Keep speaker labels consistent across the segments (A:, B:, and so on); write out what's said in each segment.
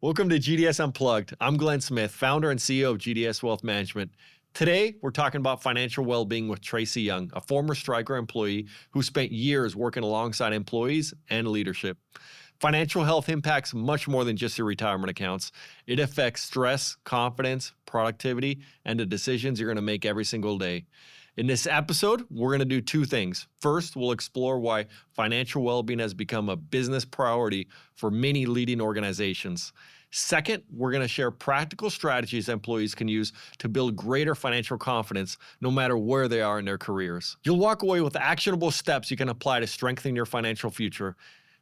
A: Welcome to GDS Unplugged. I'm Glenn Smith, founder and CEO of GDS Wealth Management. Today, we're talking about financial well-being with Traci Young, a former Stryker employee who spent years working alongside employees and leadership. Financial health impacts much more than just your retirement accounts. It affects stress, confidence, productivity, and the decisions you're going to make every single day. In this episode, we're going to do two things. First, we'll explore why financial well-being has become a business priority for many leading organizations. Second, we're going to share practical strategies employees can use to build greater financial confidence no matter where they are in their careers. You'll walk away with actionable steps you can apply to strengthen your financial future.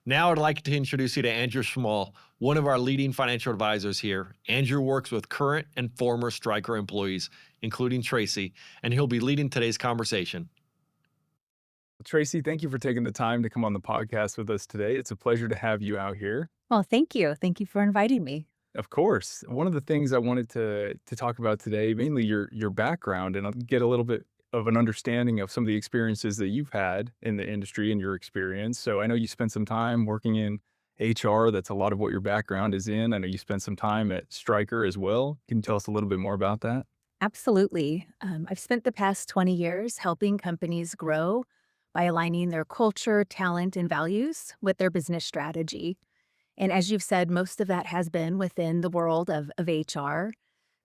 A: Now I'd like to introduce you to Andrew Schmuhl, one of our leading financial advisors here. Andrew works with current and former Stryker employees, including Traci, and he'll be leading today's conversation.
B: Traci, thank you for taking the time to come on the podcast with us today. It's a pleasure to have you out here.
C: Well, thank you. Thank you for inviting me.
B: Of course. One of the things I wanted to talk about today, mainly your background, and I'll get a little bit of an understanding of some of the experiences that you've had in the industry and your experience. So I know you spent some time working in HR. That's a lot of what your background is in. I know you spent some time at Stryker as well. Can you tell us a little bit more about that?
C: Absolutely. I've spent the past 20 years helping companies grow by aligning their culture, talent, and values with their business strategy. And as you've said, most of that has been within the world of HR.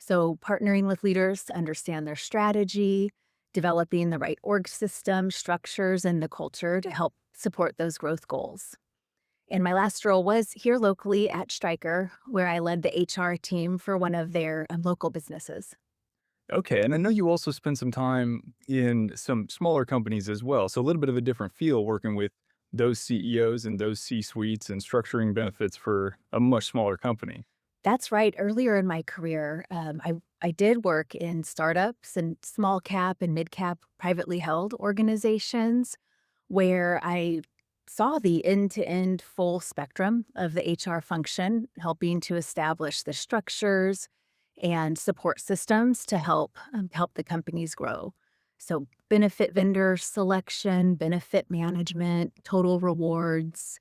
C: So partnering with leaders to understand their strategy, developing the right org system, structures, and the culture to help support those growth goals. And my last role was here locally at Stryker, where I led the HR team for one of their local businesses.
B: Okay. And I know you also spent some time in some smaller companies as well. So a little bit of a different feel working with those CEOs and those C-suites and structuring benefits for a much smaller company.
C: That's right. Earlier in my career, I did work in startups and small cap and mid cap privately held organizations where I saw the end to end full spectrum of the HR function, helping to establish the structures and support systems to help the companies grow. So benefit vendor selection, benefit management, total rewards,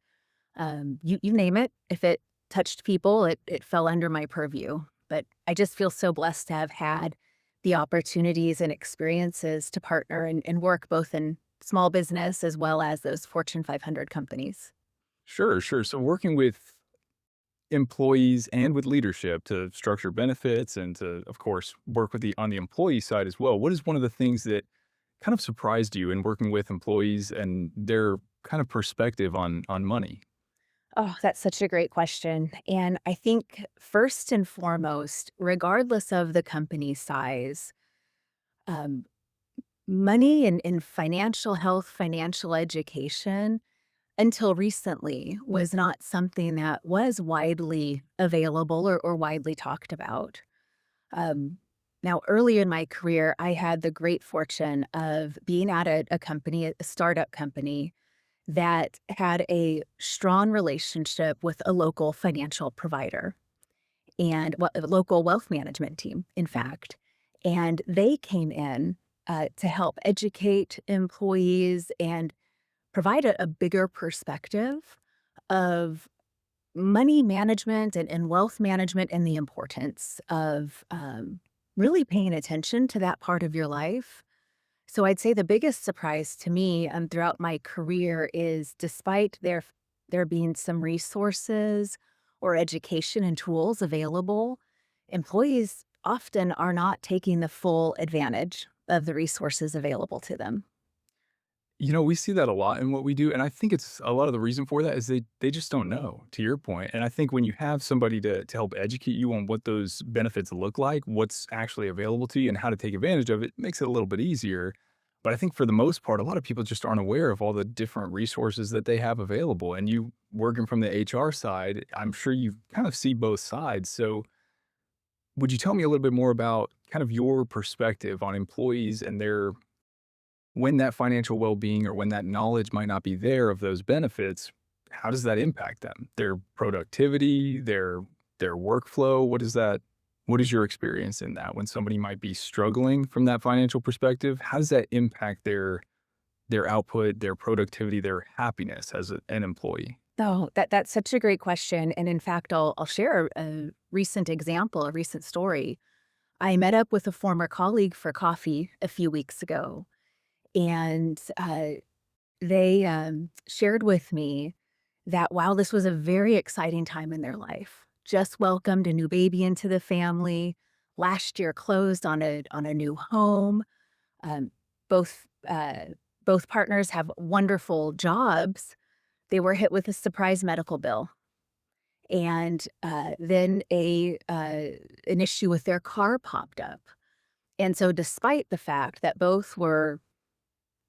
C: you name it. If it touched people, it fell under my purview. But I just feel so blessed to have had the opportunities and experiences to partner and work both in small business as well as those Fortune 500 companies.
B: Sure, sure. So working with employees and with leadership to structure benefits and to, of course, work with on the employee side as well. What is one of the things that kind of surprised you in working with employees and their kind of perspective on money?
C: Oh, that's such a great question. And I think first and foremost, regardless of the company size, um, money and financial health, financial education, until recently, was not something that was widely available or widely talked about. Um, Now, early in my career, I had the great fortune of being at a company, a startup company, that had a strong relationship with a local financial provider and a local wealth management team, in fact. And they came in to help educate employees and provide a bigger perspective of money management and wealth management and the importance of really paying attention to that part of your life. So I'd say the biggest surprise to me throughout my career is despite there being some resources or education and tools available, employees often are not taking the full advantage of the resources available to them.
B: You know, we see that a lot in what we do, and I think it's a lot of the reason for that is they just don't know, to your point. And I think when you have somebody to help educate you on what those benefits look like, what's actually available to you, and how to take advantage of it, makes it a little bit easier. But I think for the most part, a lot of people just aren't aware of all the different resources that they have available. And you working from the HR side, I'm sure you kind of see both sides. So would you tell me a little bit more about kind of your perspective on employees and their when that financial well-being or when that knowledge might not be there of those benefits, how does that impact them? Their productivity, their workflow, what is your experience in that when somebody might be struggling from that financial perspective? How does that impact their output, their productivity, their happiness as an employee?
C: No, that's such a great question, and in fact, I'll share a recent example, a recent story. I met up with a former colleague for coffee a few weeks ago, and they shared with me that while this was a very exciting time in their life, just welcomed a new baby into the family, last year closed on a new home. Um, both both partners have wonderful jobs. They were hit with a surprise medical bill, and then a an issue with their car popped up. And so, despite the fact that both were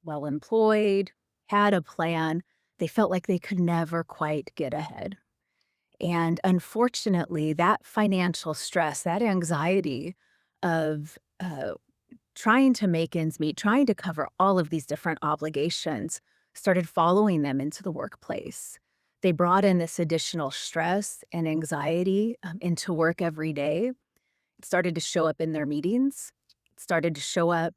C: well employed, had a plan, they felt like they could never quite get ahead. And unfortunately, that financial stress, that anxiety of trying to make ends meet, trying to cover all of these different obligations, started following them into the workplace. They brought in this additional stress and anxiety into work every day. It started to show up in their meetings, it started to show up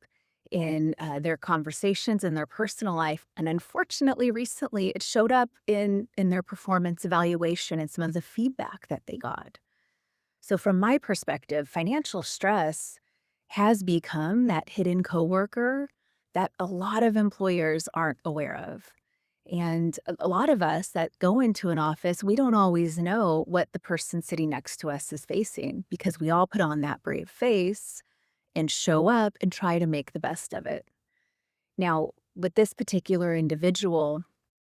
C: in their conversations in their personal life. And unfortunately, recently, it showed up in their performance evaluation and some of the feedback that they got. So, from my perspective, financial stress has become that hidden coworker that a lot of employers aren't aware of. And a lot of us that go into an office, we don't always know what the person sitting next to us is facing because we all put on that brave face and show up and try to make the best of it. Now, with this particular individual,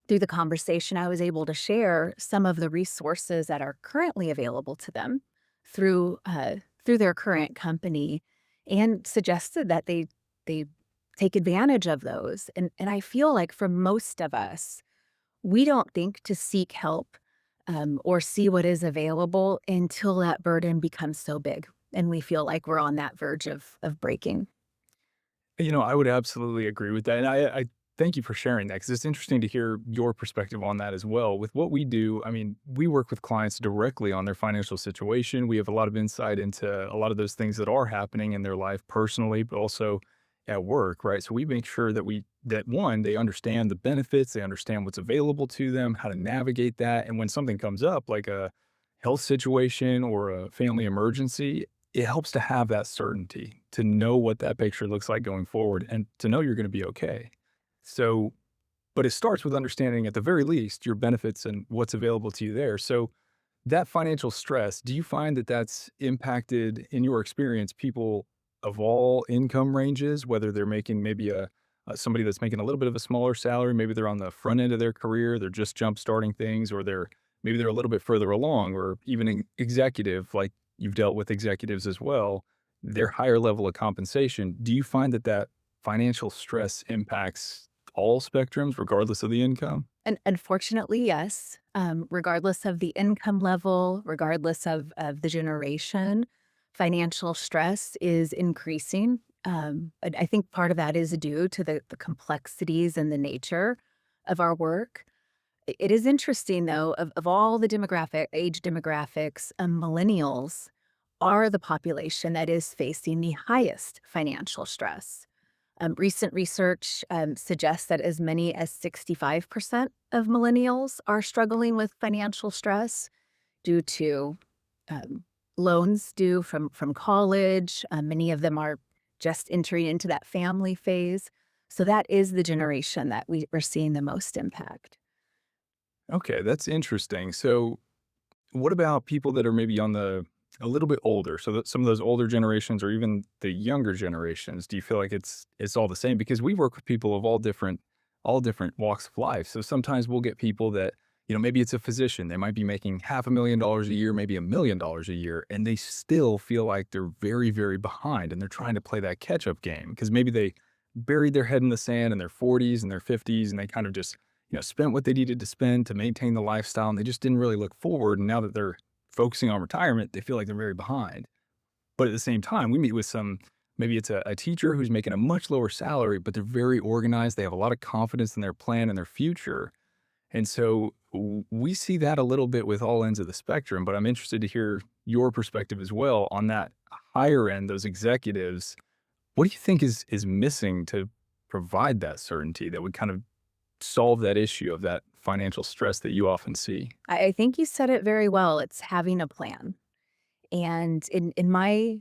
C: through the conversation, I was able to share some of the resources that are currently available to them through their current company, and suggested that they take advantage of those. And I feel like for most of us, we don't think to seek help or see what is available until that burden becomes so big, and we feel like we're on that verge of breaking.
B: I would absolutely agree with that, and I thank you for sharing that because it's interesting to hear your perspective on that as well. With what we do, I mean, we work with clients directly on their financial situation. We have a lot of insight into a lot of those things that are happening in their life personally, but also at work, right? So we make sure that one, they understand the benefits, they understand what's available to them, how to navigate that, and when something comes up, like a health situation or a family emergency, it helps to have that certainty, to know what that picture looks like going forward and to know you're gonna be okay. So, but it starts with understanding at the very least your benefits and what's available to you there. So, that financial stress, do you find that that's impacted, in your experience, people of all income ranges, whether they're making maybe somebody that's making a little bit of a smaller salary, maybe they're on the front end of their career, they're just jump starting things, or maybe they're a little bit further along, or even an executive, like you've dealt with executives as well, their higher level of compensation. Do you find that financial stress impacts all spectrums, regardless of the income?
C: And unfortunately, yes. Regardless of the income level, regardless of the generation, financial stress is increasing. I think part of that is due to the complexities and the nature of our work. It is interesting, though, of all the age demographics, millennials are the population that is facing the highest financial stress. Recent research suggests that as many as 65% of millennials are struggling with financial stress due to um, loans due from college. Many of them are just entering into that family phase. So that is the generation that we're seeing the most impact.
B: Okay, that's interesting. So, what about people that are maybe a little bit older? So that some of those older generations or even the younger generations, do you feel like it's all the same? Because we work with people of all different walks of life. So sometimes we'll get people that, maybe it's a physician. They might be making $500,000 a year, maybe $1 million a year, and they still feel like they're very, very behind and they're trying to play that catch-up game because maybe they buried their head in the sand in their 40s and their 50s and they kind of just spent what they needed to spend to maintain the lifestyle, and they just didn't really look forward. And now that they're focusing on retirement, they feel like they're very behind. But at the same time, we meet with maybe it's a teacher who's making a much lower salary, but they're very organized. They have a lot of confidence in their plan and their future. And so we see that a little bit with all ends of the spectrum, but I'm interested to hear your perspective as well on that higher end, those executives. What do you think is missing to provide that certainty that would kind of solve that issue of that financial stress that you often see?
C: I think you said it very well. It's having a plan. And in my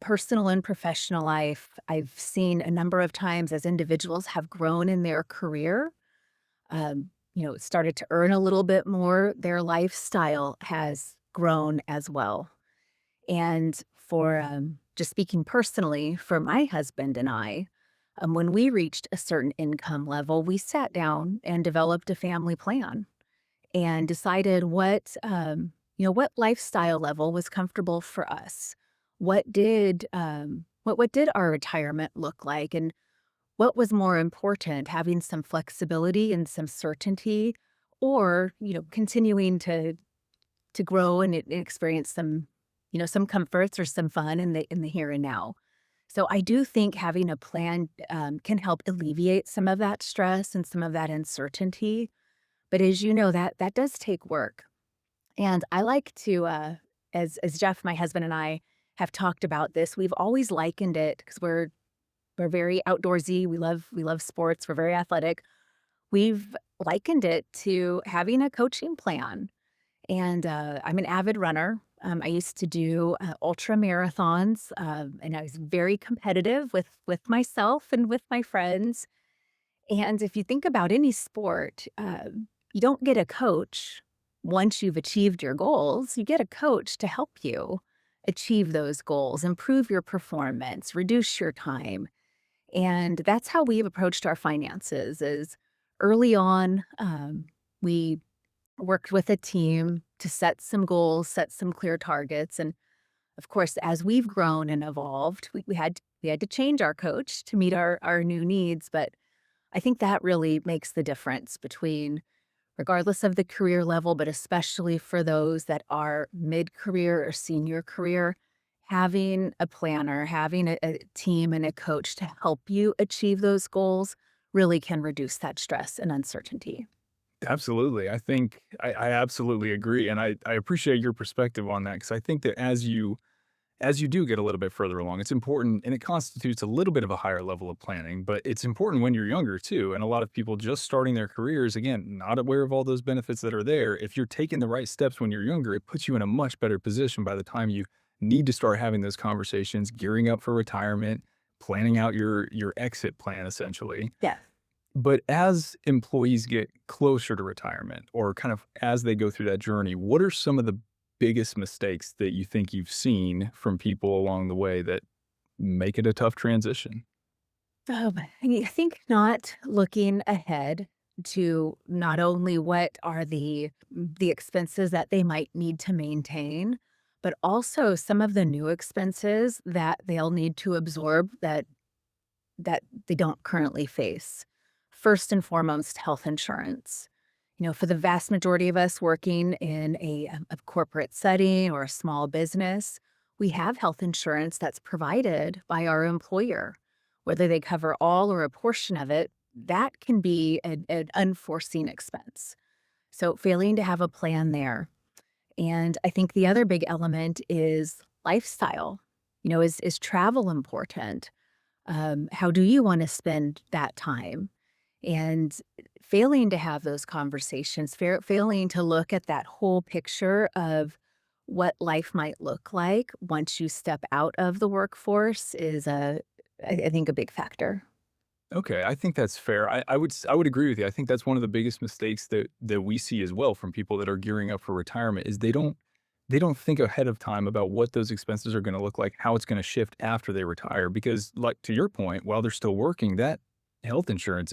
C: personal and professional life, I've seen a number of times as individuals have grown in their career, started to earn a little bit more, their lifestyle has grown as well. And for just speaking personally, for my husband and I, when we reached a certain income level, we sat down and developed a family plan and decided what lifestyle level was comfortable for us. What did our retirement look like, and what was more important, having some flexibility and some certainty, or continuing to grow and experience some comforts or some fun in the here and now. So I do think having a plan can help alleviate some of that stress and some of that uncertainty. But as you know, that does take work. And I like to, as Jeff, my husband, and I have talked about this, we've always likened it because we're very outdoorsy. We love sports. We're very athletic. We've likened it to having a coaching plan. And I'm an avid runner. I used to do ultra marathons, and I was very competitive with myself and with my friends. And if you think about any sport, you don't get a coach once you've achieved your goals. You get a coach to help you achieve those goals, improve your performance, reduce your time. And that's how we've approached our finances is early on, we worked with a team to set some goals, set some clear targets. And of course, as we've grown and evolved, we had to change our coach to meet our new needs. But I think that really makes the difference between, regardless of the career level, but especially for those that are mid-career or senior career, having a planner, having a team and a coach to help you achieve those goals really can reduce that stress and uncertainty.
B: Absolutely. I think I absolutely agree. And I appreciate your perspective on that because I think that as you do get a little bit further along, it's important and it constitutes a little bit of a higher level of planning, but it's important when you're younger too. And a lot of people just starting their careers, again, not aware of all those benefits that are there. If you're taking the right steps when you're younger, it puts you in a much better position by the time you need to start having those conversations, gearing up for retirement, planning out your exit plan essentially.
C: Yeah.
B: But as employees get closer to retirement or kind of as they go through that journey, what are some of the biggest mistakes that you think you've seen from people along the way that make it a tough transition?
C: I think not looking ahead to not only what are the expenses that they might need to maintain, but also some of the new expenses that they'll need to absorb that they don't currently face. First and foremost, health insurance. For the vast majority of us working in a corporate setting or a small business, we have health insurance that's provided by our employer. Whether they cover all or a portion of it, that can be an unforeseen expense. So failing to have a plan there. And I think the other big element is lifestyle. Is travel important? How do you want to spend that time? And failing to have those conversations, failing to look at that whole picture of what life might look like once you step out of the workforce is I think a big factor.
B: Okay, I think that's fair. I would agree with you. I think that's one of the biggest mistakes that we see as well from people that are gearing up for retirement is they don't think ahead of time about what those expenses are going to look like, how it's going to shift after they retire. Because, like to your point, while they're still working, that health insurance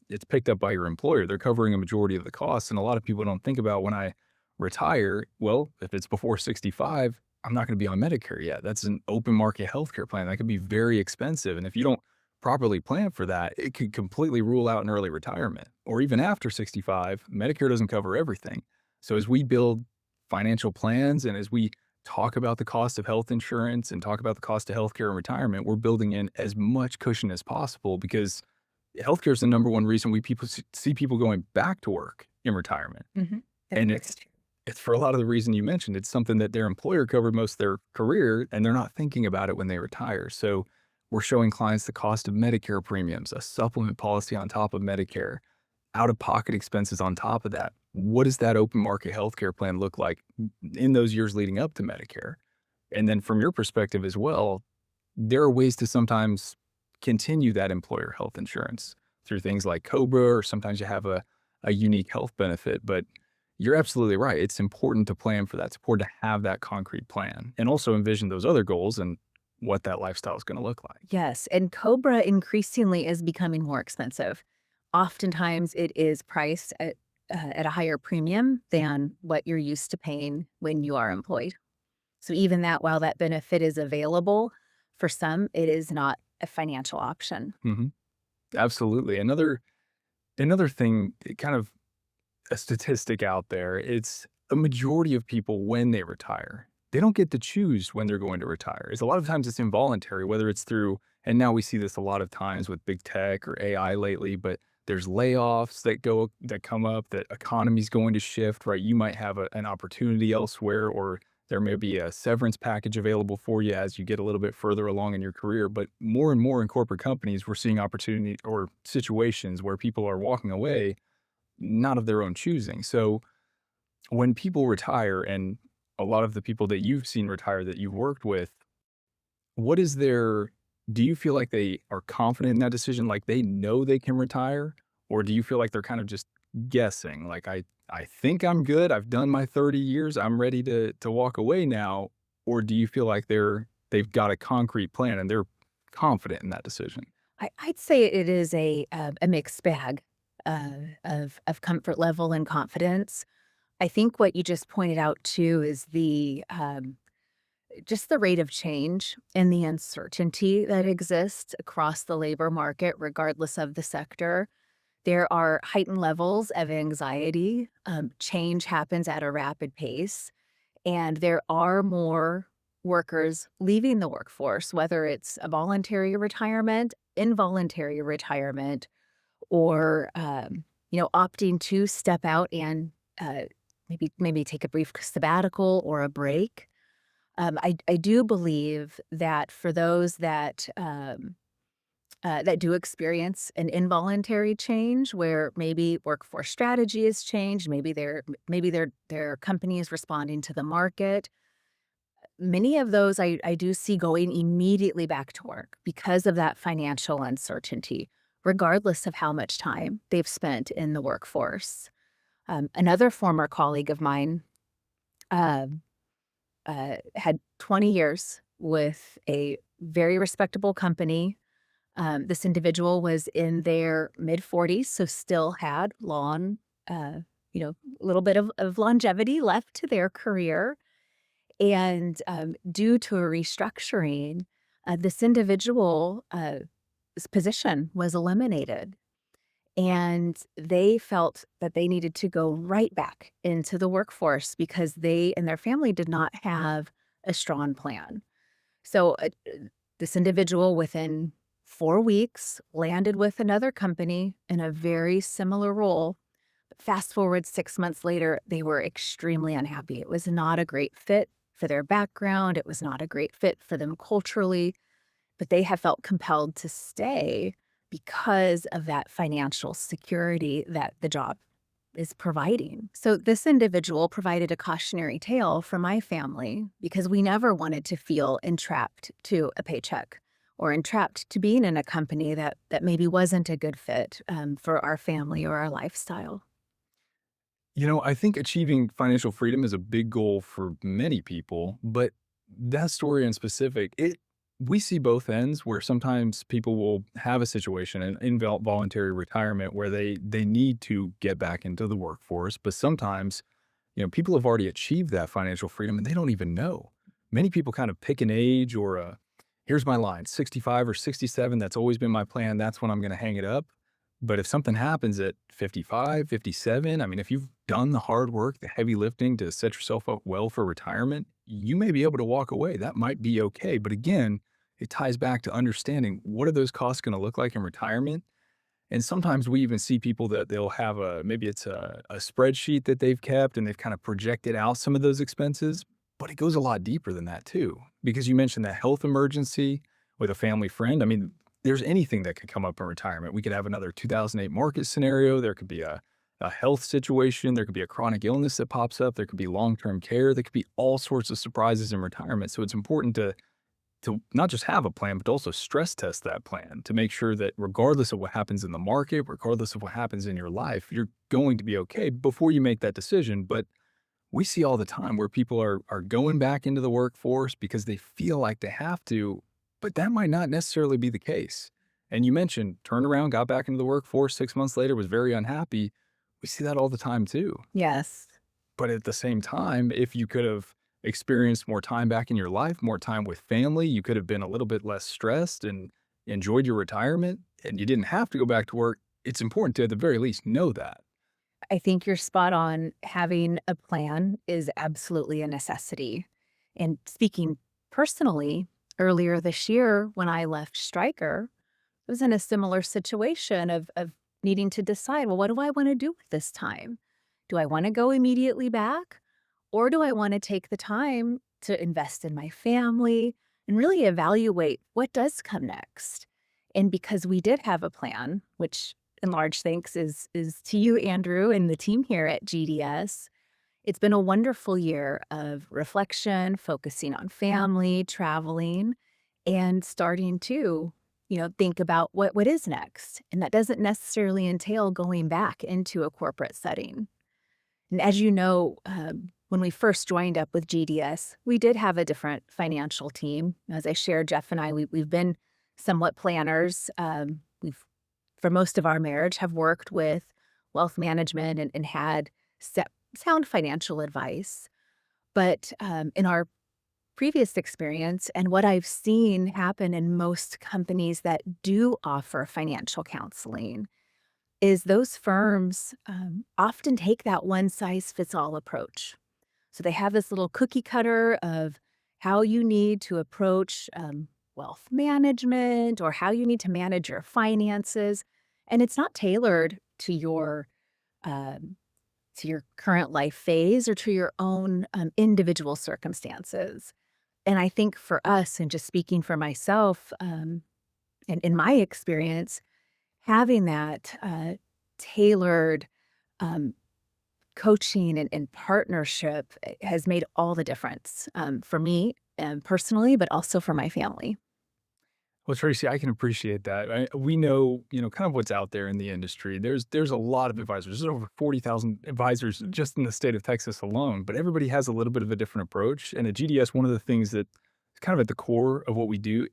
B: it's picked up by your employer. They're covering a majority of the costs, and a lot of people don't think about when I retire. Well, if it's before 65, I'm not going to be on Medicare yet. That's an open market healthcare plan that could be very expensive, and if you don't properly plan for that, it could completely rule out an early retirement. Or even after 65, Medicare doesn't cover everything. So as we build financial plans and as we talk about the cost of health insurance and talk about the cost of healthcare and retirement, we're building in as much cushion as possible because healthcare is the number one reason we people see people going back to work in retirement.
C: Mhm. That's
B: And
C: very
B: it's
C: true.
B: it's for a lot of the reason you mentioned. It's something that their employer covered most of their career, and they're not thinking about it when they retire. So we're showing clients the cost of Medicare premiums, a supplement policy on top of Medicare, out-of-pocket expenses on top of that. What does that open market healthcare plan look like in those years leading up to Medicare? And then from your perspective as well, there are ways to sometimes continue that employer health insurance through things like COBRA, or sometimes you have a unique health benefit. But you're absolutely right. It's important to plan for that. It's important to have that concrete plan and also envision those other goals and what that lifestyle is going to look like.
C: Yes, and Cobra increasingly is becoming more expensive. Oftentimes, it is priced at a higher premium than what you're used to paying when you are employed. So even that, while that benefit is available, for some, it is not a financial option.
B: Hmm. Absolutely. Another thing, kind of a statistic out there, it's a majority of people when they retire, they don't get to choose when they're going to retire. It's a lot of times it's involuntary, whether it's through, and now we see this a lot of times with big tech or AI lately, but there's layoffs that come up, that economy's going to shift, right? You might have an opportunity elsewhere, or there may be a severance package available for you as you get a little bit further along in your career. But more and more in corporate companies, we're seeing opportunity or situations where people are walking away not of their own choosing. So when people retire, and a lot of the people that you've seen retire that you've worked with, what is their, do you feel like they are confident in that decision? Like they know they can retire? Or do you feel like they're kind of just guessing? Like, I think I'm good. I've done my 30 years. I'm ready to walk away now. Or do you feel like they've got a concrete plan and they're confident in that decision?
C: I'd say it is a mixed bag of comfort level and confidence. I think what you just pointed out too is the just the rate of change and the uncertainty that exists across the labor market, regardless of the sector. There are heightened levels of anxiety. Change happens at a rapid pace, and there are more workers leaving the workforce, whether it's a voluntary retirement, involuntary retirement, or opting to step out and maybe take a brief sabbatical or a break. I do believe that for those that do experience an involuntary change, where maybe workforce strategy has changed, maybe their company is responding to the market. Many of those I do see going immediately back to work because of that financial uncertainty, regardless of how much time they've spent in the workforce. Another former colleague of mine uh, had 20 years with a very respectable company. This individual was in their mid 40s, so still had uh, a little bit of longevity left to their career. And due to a restructuring, this individual, his position was eliminated. And they felt that they needed to go right back into the workforce because they and their family did not have a strong plan. So this individual, within 4 weeks, landed with another company in a very similar role. But fast forward 6 months later, they were extremely unhappy. It was not a great fit for their background. It was not a great fit for them culturally, but they have felt compelled to stay because of that financial security that the job is providing. So this individual provided a cautionary tale for my family because we never wanted to feel entrapped to a paycheck or entrapped to being in a company that maybe wasn't a good fit for our family or our lifestyle.
B: I think achieving financial freedom is a big goal for many people, but that story in specific, we see both ends where sometimes people will have a situation in involuntary retirement where they need to get back into the workforce, but sometimes, people have already achieved that financial freedom and they don't even know. Many people kind of pick an age or here's my line, 65 or 67, that's always been my plan, that's when I'm going to hang it up. But if something happens at 55, 57, I mean, if you've done the hard work, the heavy lifting to set yourself up well for retirement, you may be able to walk away. That might be okay. But again, it ties back to understanding what are those costs going to look like in retirement. And sometimes we even see people that they'll have maybe it's a spreadsheet that they've kept and they've kind of projected out some of those expenses, but it goes a lot deeper than that too. Because you mentioned that health emergency with a family friend. I mean, there's anything that could come up in retirement. We could have another 2008 market scenario. There could be a health situation. There could be a chronic illness that pops up. There could be long-term care. There could be all sorts of surprises in retirement. So it's important to not just have a plan, but also stress test that plan to make sure that regardless of what happens in the market, regardless of what happens in your life, you're going to be okay before you make that decision. But we see all the time where people are going back into the workforce because they feel like they have to, but that might not necessarily be the case. And you mentioned turned around, got back into the workforce 6 months later, was very unhappy. We see that all the time too.
C: Yes.
B: But at the same time, if you could have experienced more time back in your life, more time with family, you could have been a little bit less stressed and enjoyed your retirement, and you didn't have to go back to work. It's important to, at the very least, know that.
C: I think you're spot on. Having a plan is absolutely a necessity. And speaking personally, earlier this year when I left Stryker, I was in a similar situation of needing to decide, well, what do I want to do with this time? Do I want to go immediately back? Or do I want to take the time to invest in my family and really evaluate what does come next? And because we did have a plan, which in large thanks is to you, Andrew, and the team here at GDS, it's been a wonderful year of reflection, focusing on family, traveling, and starting to, think about what is next. And that doesn't necessarily entail going back into a corporate setting. And as you know, when we first joined up with GDS, we did have a different financial team. As I shared, Jeff and I, we've been somewhat planners. We've, for most of our marriage, have worked with wealth management and had sound financial advice. But in our previous experience and what I've seen happen in most companies that do offer financial counseling is those firms often take that one-size-fits-all approach. So they have this little cookie cutter of how you need to approach wealth management or how you need to manage your finances, and it's not tailored to your current life phase or to your own individual circumstances. And I think for us, and just speaking for myself, and in my experience, having that tailored coaching and partnership has made all the difference for me personally, but also for my family.
B: Well, Tracy, I can appreciate that. We know, kind of what's out there in the industry. There's a lot of advisors. There's over 40,000 advisors just in the state of Texas alone, but everybody has a little bit of a different approach. And at GDS, one of the things that is kind of at the core of what we do,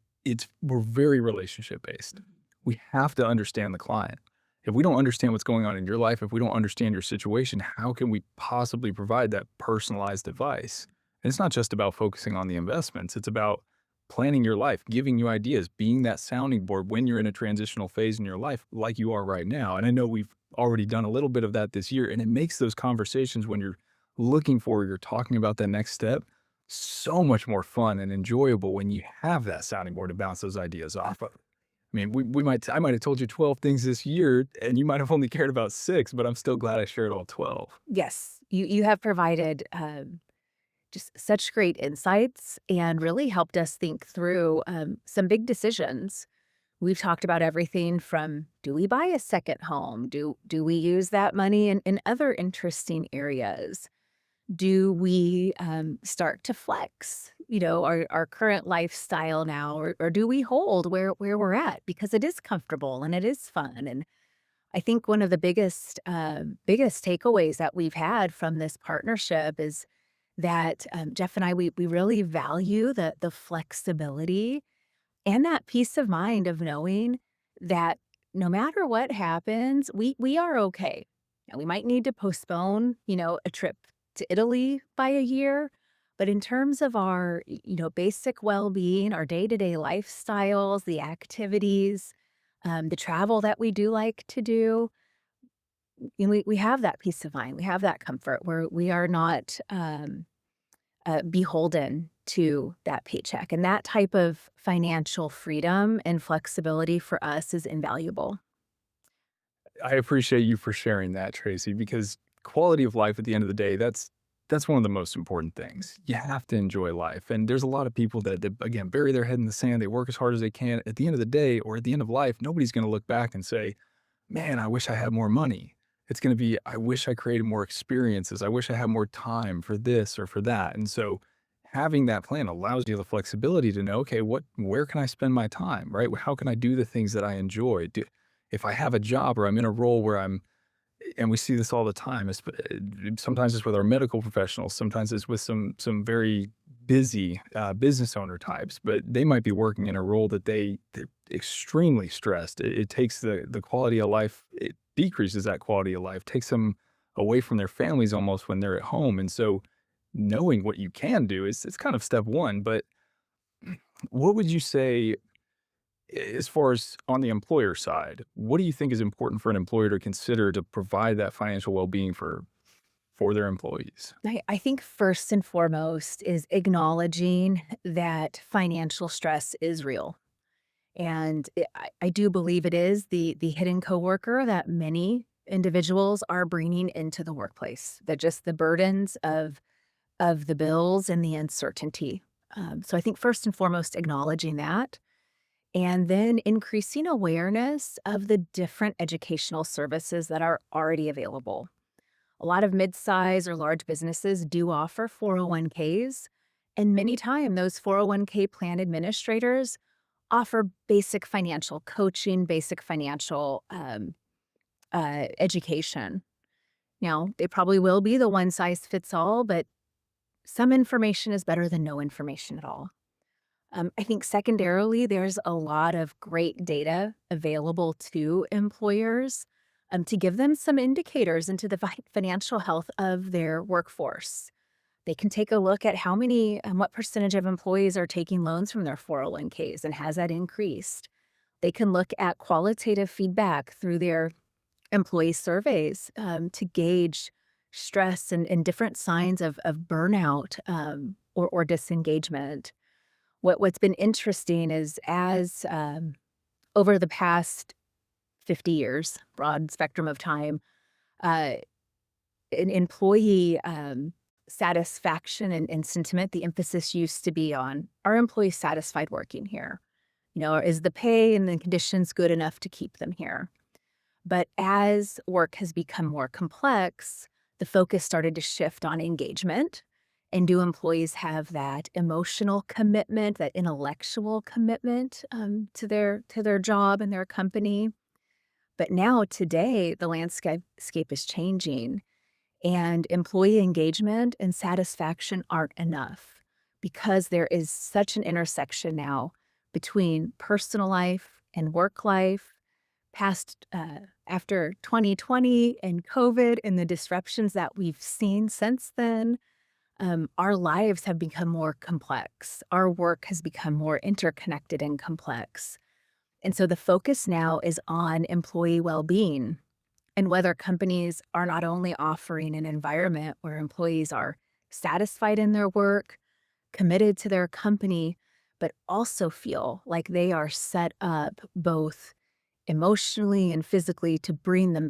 B: we're very relationship based. We have to understand the client. If we don't understand what's going on in your life, if we don't understand your situation, how can we possibly provide that personalized advice? And it's not just about focusing on the investments. It's about planning your life, giving you ideas, being that sounding board when you're in a transitional phase in your life like you are right now. And I know we've already done a little bit of that this year, and it makes those conversations when you're you're talking about that next step, so much more fun and enjoyable when you have that sounding board to bounce those ideas off of. I mean, I might have told you 12 things this year, and you might have only cared about 6, but I'm still glad I shared all 12.
C: Yes, you have provided just such great insights and really helped us think through some big decisions. We've talked about everything from, do we buy a second home? Do we use that money in other interesting areas? Do we start to flex, our current lifestyle now, or do we hold where we're at because it is comfortable and it is fun? And I think one of the biggest takeaways that we've had from this partnership is that Jeff and I, we really value the flexibility and that peace of mind of knowing that no matter what happens, we are okay. Now, we might need to postpone, a trip to Italy by a year, but in terms of our, basic well-being, our day-to-day lifestyles, the activities, the travel that we do like to do, we have that peace of mind. We have that comfort where we are not beholden to that paycheck. And that type of financial freedom and flexibility for us is invaluable.
B: I appreciate you for sharing that, Tracy, because quality of life at the end of the day, that's That's one of the most important things. You have to enjoy life. And there's a lot of people that again, bury their head in the sand. They work as hard as they can. At the end of the day or at the end of life, nobody's going to look back and say, man, I wish I had more money. It's going to be, I wish I created more experiences. I wish I had more time for this or for that. And so having that plan allows you the flexibility to know, okay, where can I spend my time, right? How can I do the things that I enjoy? If I have a job or I'm in a role where and we see this all the time. Sometimes it's with our medical professionals. Sometimes it's with some very busy business owner types, but they might be working in a role that they're extremely stressed. It takes the quality of life. It decreases that quality of life. Takes them away from their families almost when they're at home. And so, knowing what you can do is it's kind of step one. But what would you say as far as on the employer side, what do you think is important for an employer to consider to provide that financial well-being for their employees?
C: I think first and foremost is acknowledging that financial stress is real. And I do believe it is the hidden coworker that many individuals are bringing into the workplace, that just the burdens of the bills and the uncertainty. So I think first and foremost, acknowledging that, and then increasing awareness of the different educational services that are already available. A lot of mid-size or large businesses do offer 401ks, and many times those 401k plan administrators offer basic financial coaching, basic financial education. Now, they probably will be the one size fits all, but some information is better than no information at all. I think secondarily, there's a lot of great data available to employers to give them some indicators into the financial health of their workforce. They can take a look at how many, what percentage of employees are taking loans from their 401ks and has that increased. They can look at qualitative feedback through their employee surveys to gauge stress and different signs of burnout or disengagement. What's been interesting is as over the past 50 years, broad spectrum of time, uh, an employee satisfaction and sentiment, the emphasis used to be on, are employees satisfied working here? You know, is the pay and the conditions good enough to keep them here? But as work has become more complex, the focus started to shift on engagement. And do employees have that emotional commitment, that intellectual commitment to their job and their company? But now, today, the landscape is changing, and employee engagement and satisfaction aren't enough because there is such an intersection now between personal life and work life. Past after 2020 and COVID and the disruptions that we've seen since then, our lives have become more complex. Our work has become more interconnected and complex. And so the focus now is on employee well-being and whether companies are not only offering an environment where employees are satisfied in their work, committed to their company, but also feel like they are set up both emotionally and physically to bring their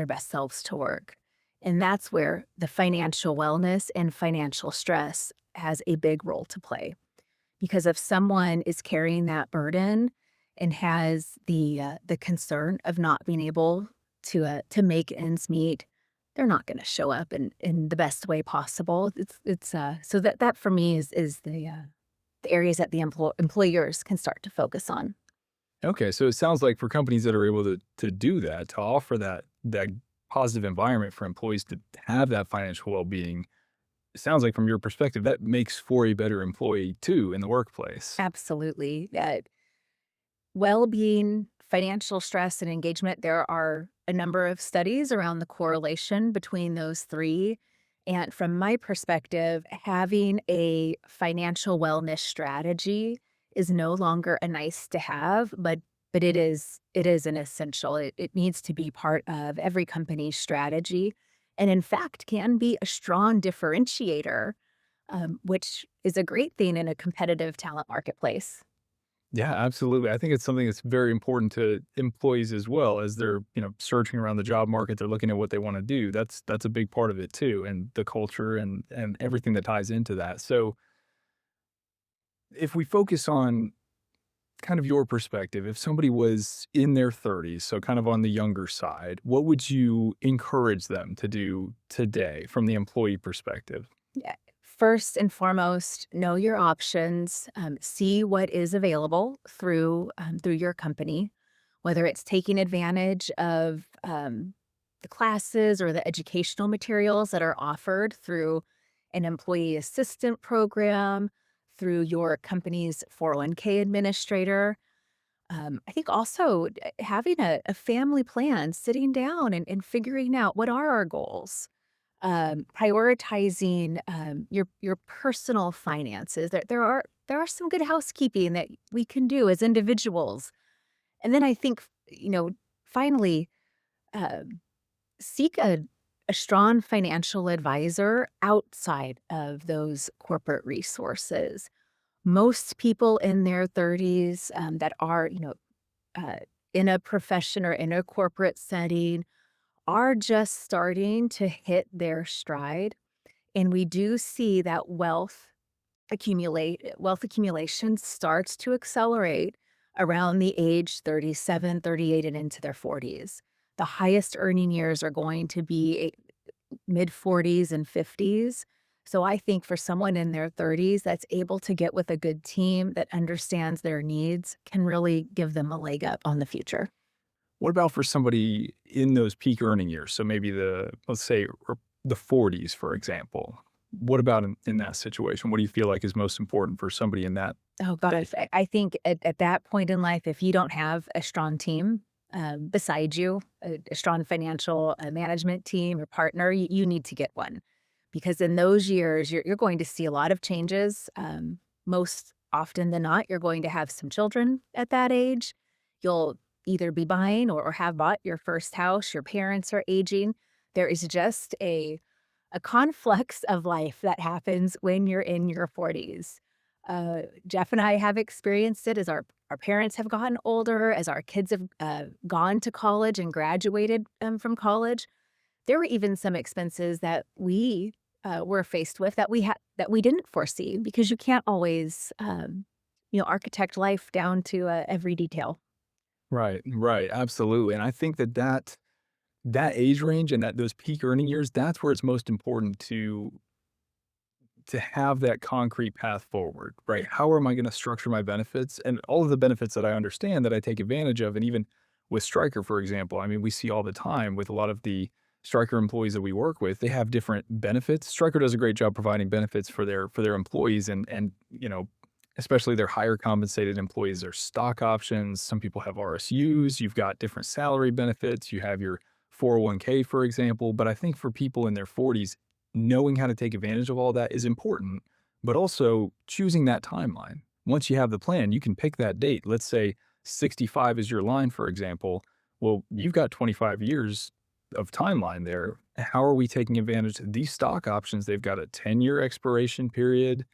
C: best selves to work. And that's where the financial wellness and financial stress has a big role to play. Because if someone is carrying that burden and has the concern of not being able to make ends meet, they're not going to show up in the best way possible. It's so that for me is the areas that the employers can start to focus on.
B: Okay, so it sounds like for companies that are able to do that, to offer that positive environment for employees to have that financial well-being, it sounds like from your perspective, that makes for a better employee too in the workplace.
C: Absolutely. Well-being, financial stress, and engagement, there are a number of studies around the correlation between those three. And from my perspective, having a financial wellness strategy is no longer a nice to have, but it is an essential. It needs to be part of every company's strategy, and in fact, can be a strong differentiator, which is a great thing in a competitive talent marketplace.
B: Yeah, absolutely. I think it's something that's very important to employees as well as they're, searching around the job market, they're looking at what they want to do. That's a big part of it too, and the culture and everything that ties into that. So, if we focus on kind of your perspective, if somebody was in their 30s, so kind of on the younger side, what would you encourage them to do today from the employee perspective?
C: Yeah. First and foremost, know your options. See what is available through your company, whether it's taking advantage of the classes or the educational materials that are offered through an employee assistant program, through your company's 401k administrator. I think also having a family plan, sitting down and figuring out what are our goals, prioritizing your personal finances. There are some good housekeeping that we can do as individuals, and then I think finally um, seek a strong financial advisor outside of those corporate resources. Most people in their 30s that are uh, in a profession or in a corporate setting are just starting to hit their stride. And we do see that wealth accumulation starts to accelerate around the age 37, 38, and into their 40s. The highest earning years are going to be mid 40s and 50s. So I think for someone in their 30s that's able to get with a good team that understands their needs can really give them a leg up on the future.
B: What about for somebody in those peak earning years? So maybe let's say, the 40s, for example. What about in that situation? What do you feel like is most important for somebody in that?
C: Oh gosh, I think at that point in life, if you don't have a strong team beside you, a strong financial management team or partner, you need to get one. Because in those years, you're going to see a lot of changes. Most often than not, you're going to have some children at that age. You'll either be buying or have bought your first house. Your parents are aging. There is just a conflux of life that happens when you're in your 40s. Jeff and I have experienced it as our parents have gotten older, as our kids have gone to college and graduated from college. There were even some expenses that we were faced with that we didn't foresee because you can't always architect life down to every detail.
B: Right, right, absolutely. And I think that age range and that those peak earning years, that's where it's most important to have that concrete path forward, right? How am I going to structure my benefits and all of the benefits that I understand that I take advantage of? And even with Stryker, for example, I mean, we see all the time with a lot of the Stryker employees that we work with, they have different benefits. Stryker does a great job providing benefits for their employees and especially their higher compensated employees, their stock options. Some people have RSUs, you've got different salary benefits, you have your 401k, for example. But I think for people in their 40s, knowing how to take advantage of all that is important, but also choosing that timeline. Once you have the plan, you can pick that date. Let's say 65 is your line, for example. Well, you've got 25 years of timeline there. How are we taking advantage of these stock options? They've got a 10-year expiration period.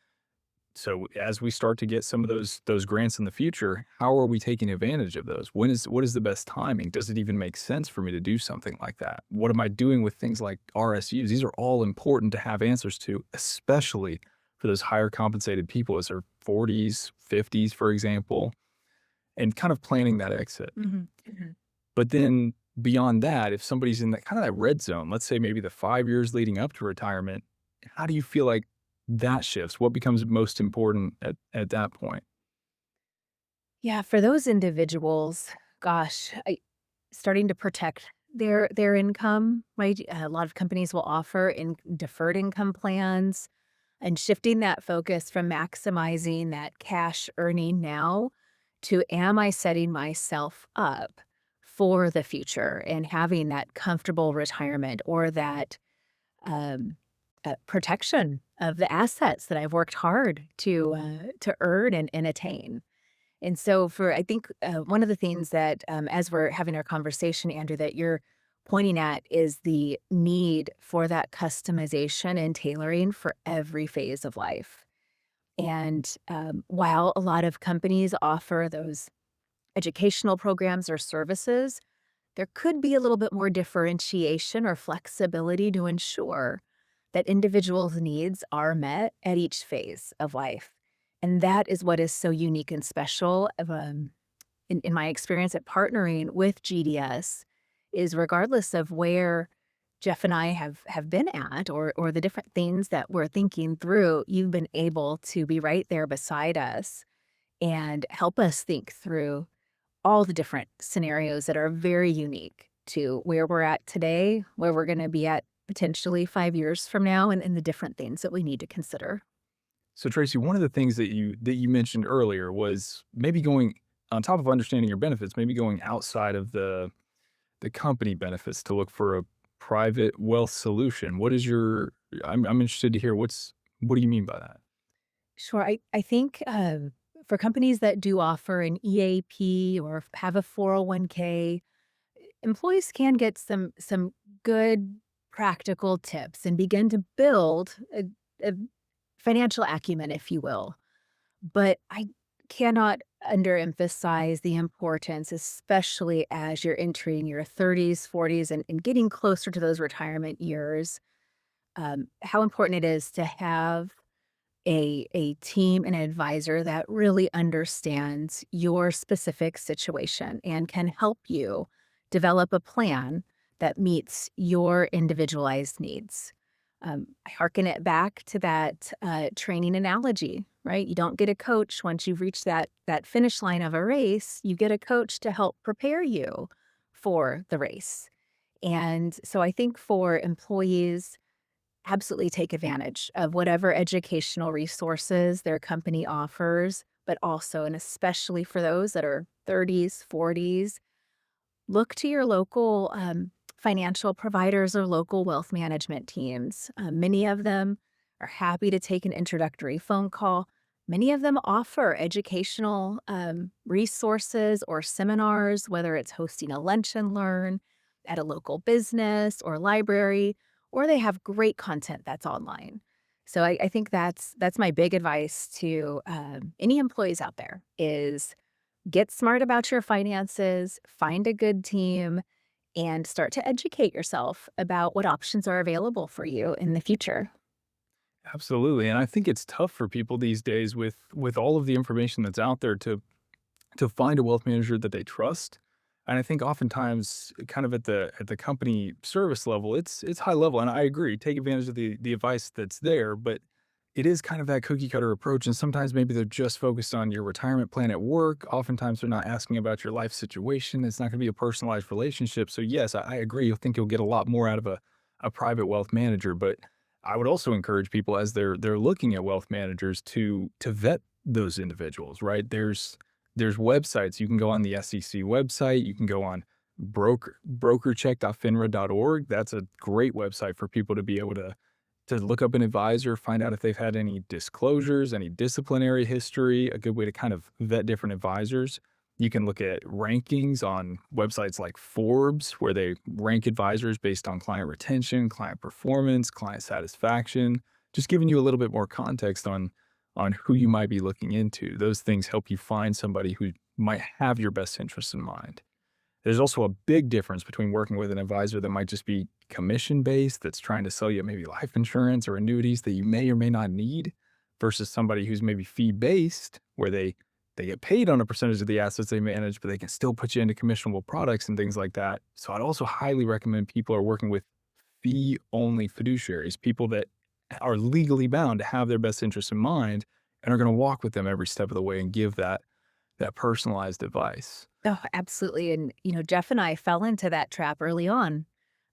B: So as we start to get some of those grants in the future, how are we taking advantage of those? What is the best timing? Does it even make sense for me to do something like that? What am I doing with things like RSUs? These are all important to have answers to, especially for those higher compensated people as their 40s, 50s, for example, and kind of planning that exit.
C: Mhm, mhm.
B: But then beyond that, if somebody's in that kind of that red zone, let's say maybe the 5 years leading up to retirement, how do you feel like that shifts? What becomes most important at that point?
C: Yeah, for those individuals, gosh, starting to protect their income, right? A lot of companies will offer in deferred income plans and shifting that focus from maximizing that cash earning now to am I setting myself up for the future and having that comfortable retirement or that um, protection of the assets that I've worked hard to earn and attain. And so for I think, one of the things that, as we're having our conversation, Andrew, that you're pointing at is the need for that customization and tailoring for every phase of life. And while a lot of companies offer those educational programs or services, there could be a little bit more differentiation or flexibility to ensure that individuals' needs are met at each phase of life. And that is what is so unique and special in my experience at partnering with GDS is regardless of where Jeff and I have been at or the different things that we're thinking through, you've been able to be right there beside us and help us think through all the different scenarios that are very unique to where we're at today, where we're going to be at potentially 5 years from now, and the different things that we need to consider.
B: So Tracy, one of the things that you mentioned earlier was maybe going on top of understanding your benefits, maybe going outside of the company benefits to look for a private wealth solution. What is your I'm interested to hear what do you mean by that?
C: Sure. I think for companies that do offer an EAP or have a 401k, employees can get some good practical tips and begin to build a financial acumen, if you will. But I cannot underemphasize the importance, especially as you're entering your 30s, 40s, and getting closer to those retirement years, how important it is to have a team and advisor that really understands your specific situation and can help you develop a plan that meets your individualized needs. I hearken it back to that training analogy, right? You don't get a coach once you've reached that finish line of a race. You get a coach to help prepare you for the race. And so I think for employees, absolutely take advantage of whatever educational resources their company offers, but also, and especially for those that are 30s, 40s, look to your local financial providers or local wealth management teams. Many of them are happy to take an introductory phone call. Many of them offer educational resources or seminars, whether it's hosting a lunch and learn at a local business or library, or they have great content that's online. So I think that's my big advice to any employees out there is get smart about your finances, find a good team, and start to educate yourself about what options are available for you in the future.
B: Absolutely. And I think it's tough for people these days with all of the information that's out there to find a wealth manager that they trust. And I think oftentimes kind of at the company service level, it's high level. And I agree, take advantage of the advice that's there, but it is kind of that cookie cutter approach. And sometimes maybe they're just focused on your retirement plan at work. Oftentimes they're not asking about your life situation. It's not going to be a personalized relationship. So yes, I agree. You'll think you'll get a lot more out of a private wealth manager. But I would also encourage people as they're looking at wealth managers to vet those individuals, right? There's websites. You can go on the SEC website. You can go on brokercheck.finra.org. That's a great website for people to be able to look up an advisor, find out if they've had any disclosures, any disciplinary history, a good way to kind of vet different advisors. You can look at rankings on websites like Forbes, where they rank advisors based on client retention, client performance, client satisfaction, just giving you a little bit more context on who you might be looking into. Those things help you find somebody who might have your best interests in mind. There's also a big difference between working with an advisor that might just be commission based, that's trying to sell you maybe life insurance or annuities that you may or may not need, versus somebody who's maybe fee based, where they get paid on a percentage of the assets they manage, but they can still put you into commissionable products and things like that. So I'd also highly recommend people are working with fee only fiduciaries, people that are legally bound to have their best interests in mind and are going to walk with them every step of the way and give that personalized advice.
C: Oh, absolutely. And, Jeff and I fell into that trap early on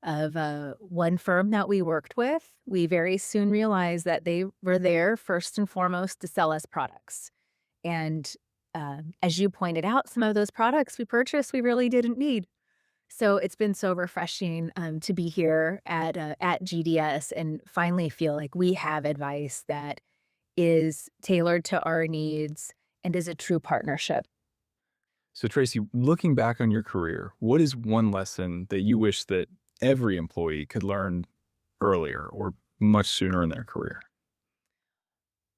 C: of one firm that we worked with. We very soon realized that they were there first and foremost to sell us products. And as you pointed out, some of those products we purchased, we really didn't need. So it's been so refreshing to be here at GDS and finally feel like we have advice that is tailored to our needs and is a true partnership.
B: So, Tracy, looking back on your career, what is one lesson that you wish that every employee could learn earlier or much sooner in their career?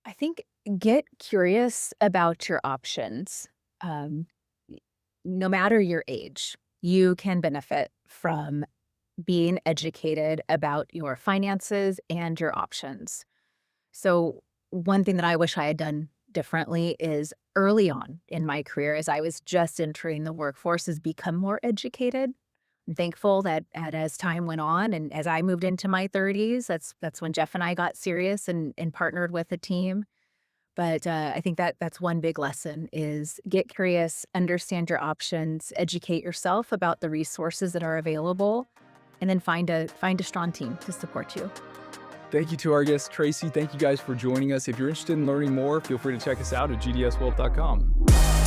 C: I think get curious about your options. Um, no matter your age, you can benefit from being educated about your finances and your options. So, one thing that I wish I had done differently is early on in my career, as I was just entering the workforce, is become more educated. I'm thankful that as time went on and as I moved into my 30s, that's when Jeff and I got serious and partnered with a team. But I think that's one big lesson is get curious, understand your options, educate yourself about the resources that are available, and then find a strong team to support you.
B: Thank you to our guest, Traci. Thank you guys for joining us. If you're interested in learning more, feel free to check us out at gdswealth.com.